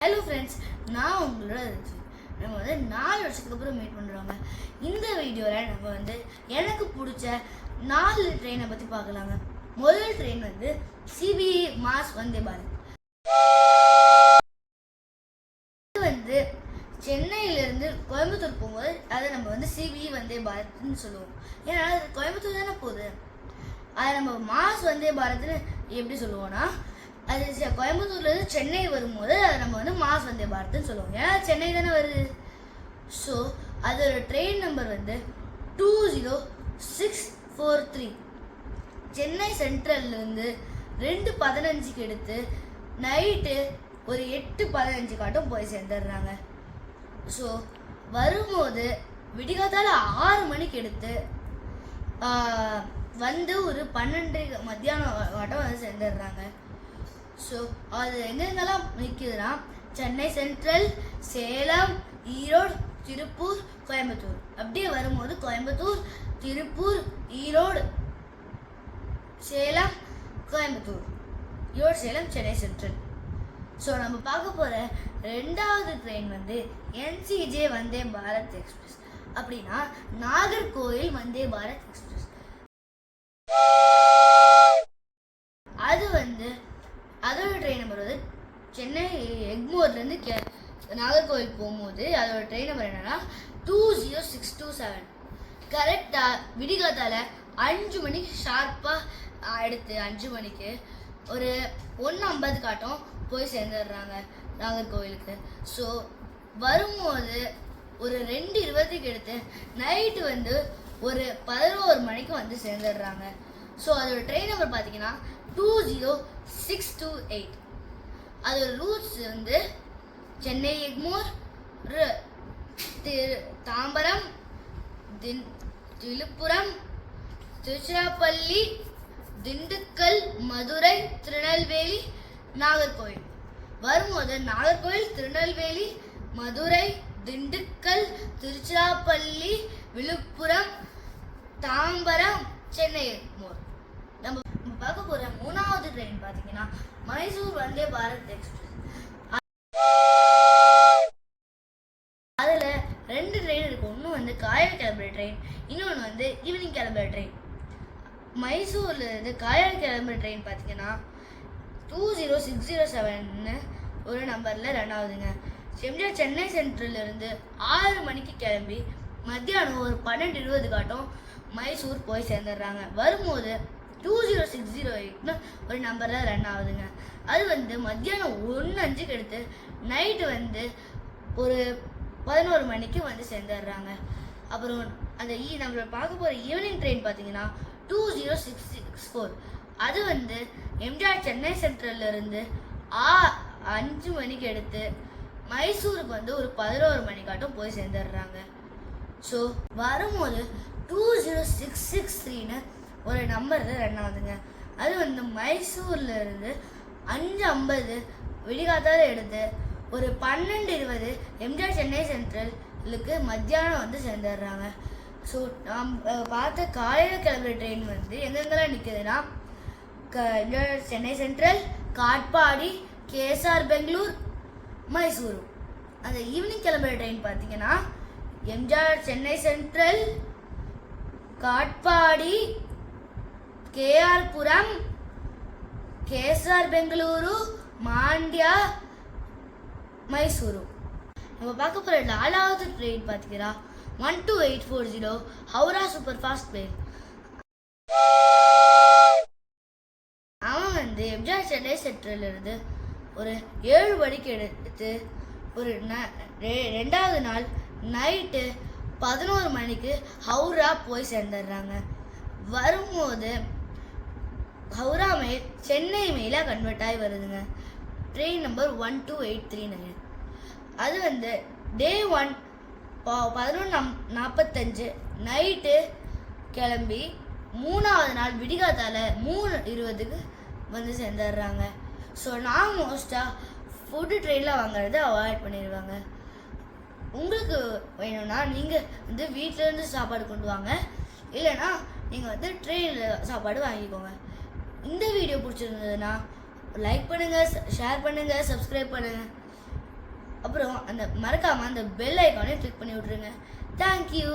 Hello friends, நான் உங்களோட நம்ம 4 வருஷத்துக்கு அப்புறம் மீட் பண்ணுறோங்க. இந்த வீடியோவில் நம்ம எனக்கு பிடிச்ச 4 ட்ரெயினை பற்றி பார்க்கலாங்க. முதல் train CBE mass Vande Bharat. இது சென்னையிலேருந்து கோயம்புத்தூர் போகும்போது அதை நம்ம சிபிஇ வந்தே பாரத்னு சொல்லுவோம். ஏன்னா அது கோயம்புத்தூர் தானே போகுது. அதை நம்ம மாஸ் வந்தே பாரத்னு எப்படி சொல்லுவோம்னா, அது கோயம்புத்தூர்லேருந்து சென்னை வரும்போது அதை நம்ம மாஸ் வந்தே பாரத்னு சொல்லுவோம். ஏன்னா சென்னை தானே வருது. ஸோ அதோட ட்ரெயின் நம்பர் 20643. சென்னை சென்ட்ரல்லேருந்து 2:15 எடுத்து நைட்டு ஒரு 8:15 காட்டும் போய் சேர்ந்துடுறாங்க. ஸோ வரும்போது விடிகாத்தால 6 மணிக்கு எடுத்து ஒரு 12 மத்தியானம் காட்டும் சேர்ந்துடுறாங்க. ஸோ அது எங்கெங்கெல்லாம் நிற்குதுன்னா, சென்னை சென்ட்ரல், சேலம், ஈரோடு, திருப்பூர், கோயம்புத்தூர். அப்படியே வரும்போது கோயம்புத்தூர், திருப்பூர், ஈரோடு, சேலம், கோயம்புத்தூர், ஈரோடு, சேலம், சென்னை சென்ட்ரல். ஸோ நம்ம பார்க்க போகிற 2வது ட்ரெயின் என்சிஜே வந்தே பாரத் எக்ஸ்பிரஸ். அப்படின்னா நாகர்கோவில் வந்தே பாரத் எக்ஸ்பிரஸ். அது அதோட ட்ரெயின் நம்பர் சென்னை எக்மோர்லேருந்து நாகர்கோவில் போகும்போது அதோட ட்ரெயின் நம்பர் என்னன்னா 20627. கரெக்டாக விடிகாத்தால 5 மணிக்கு ஷார்ப்பாக எடுத்து 5 மணிக்கு ஒரு 1:50 காட்டும் போய் சேர்ந்துடுறாங்க நாகர்கோவிலுக்கு. ஸோ வரும்போது ஒரு 2:20 எடுத்து நைட்டு ஒரு 11 மணிக்கு சேர்ந்துடுறாங்க. ஸோ அதோட ட்ரெயின் நம்பர் பார்த்தீங்கன்னா 20628. அதோட ரூட்ஸ் சென்னை எக்மோர், தாம்பரம், விழுப்புரம், திருச்சிராப்பள்ளி, திண்டுக்கல், மதுரை, திருநெல்வேலி, நாகர்கோவில். வரும்போது நாகர்கோவில், திருநெல்வேலி, மதுரை, திண்டுக்கல், திருச்சிராப்பள்ளி, விழுப்புரம், தாம்பரம், சென்னை எக்மோர். நம்ம பார்க்க போற 3வது ட்ரெயின் பார்த்தீங்கன்னா மைசூர் வந்தே பாரத் எக்ஸ்பிரஸ். அதுல 2 ட்ரெயின் இருக்கு. ஒன்று காலையில் கிளம்புற ட்ரெயின், இன்னொன்று ஈவினிங் கிளம்புற ட்ரெயின். மைசூர்ல இருந்து காலையில் கிளம்புற ட்ரெயின் பார்த்தீங்கன்னா 20607 ஒரு நம்பர்ல 2வதுங்க. சென்னை சென்ட்ரல்ல இருந்து 6 மணிக்கு கிளம்பி மத்தியானம் ஒரு 12:20 காட்டும் மைசூர் போய் சேர்ந்துடுறாங்க. வரும்போது 20608 ஒரு நம்பர்ல 2வதுங்க. அது மத்தியானம் 1:05 எடுத்து நைட்டு ஒரு 11 மணிக்கு சேர்ந்துடுறாங்க. அப்புறம் அந்த நம்ம பார்க்க போகிற ஈவினிங் ட்ரெயின் பார்த்தீங்கன்னா 20664. அது எம்ஜிஆர் சென்னை சென்ட்ரல்ல இருந்து 5 மணிக்கு எடுத்து மைசூருக்கு ஒரு 11 மணிக்காட்டும் போய் சேர்ந்துடுறாங்க. ஸோ வரும்போது 20663 ஒரு நம்பர்ல 2வதுங்க. அது மைசூர்ல இருந்து 5:50 விடிகாத்தால எடுத்து ஒரு 12:20 எம்ஜிஆர் சென்னை சென்ட்ரலுக்கு மத்தியானம் சேர்ந்துடுறாங்க. ஸோ நம்ம பார்த்த காலையில் கிளம்புற ட்ரெயின் எங்கெங்கெல்லாம் நிற்குதுன்னா, எம்ஜிஆர் சென்னை சென்ட்ரல், காட்பாடி, கேஎஸ்ஆர் பெங்களூர், மைசூரு. அந்த ஈவினிங் கிளம்புற ட்ரெயின் பார்த்தீங்கன்னா எம்ஜிஆர் சென்னை சென்ட்ரல், காட்பாடி, கேஆர் புரம், கேஎஸ்ஆர் பெங்களூரு, மாண்டியா, மைசூரு. நம்ம பார்க்க போகிற 4வது ட்ரெயின் பார்த்தீங்கன்னா 12840 ஹவுரா சூப்பர் ஃபாஸ்ட் ட்ரெயின். அவன் எம்ஜிஆர் சென்னை சென்ட்ரல் இருந்து ஒரு 7 மணிக்கு எடுத்து ஒரு 2வது நாள் நைட்டு 11 மணிக்கு ஹவுரா போய் சேர்ந்துடுறாங்க. வரும்போது ஹவுரா மேல் சென்னை மேல கன்வெர்ட் ஆகி வருதுங்க. Train number 12839. அது டே 1 11:45 நைட்டு கிளம்பி 3வது நாள் விடிகாத்தால 3:20 சேர்ந்துடுறாங்க. ஸோ நான் மோஸ்ட்டாக ஃபுட்டு ட்ரெயினில் வாங்குறத அவாய்ட் பண்ணிடுவாங்க. உங்களுக்கு வேணும்னா நீங்கள் வீட்டிலேருந்து சாப்பாடு கொண்டு வாங்க, இல்லைன்னா நீங்கள் ட்ரெயினில் சாப்பாடு வாங்கிக்கோங்க. இந்த வீடியோ பிடிச்சிருந்ததுன்னா லைக் பண்ணுங்கள், ஷேர் பண்ணுங்கள், சப்ஸ்கிரைப் பண்ணுங்கள். மறக்காமல் அந்த பெல் ஐக்கானே கிளிக் பண்ணி விட்ருங்க. தேங்க்யூ.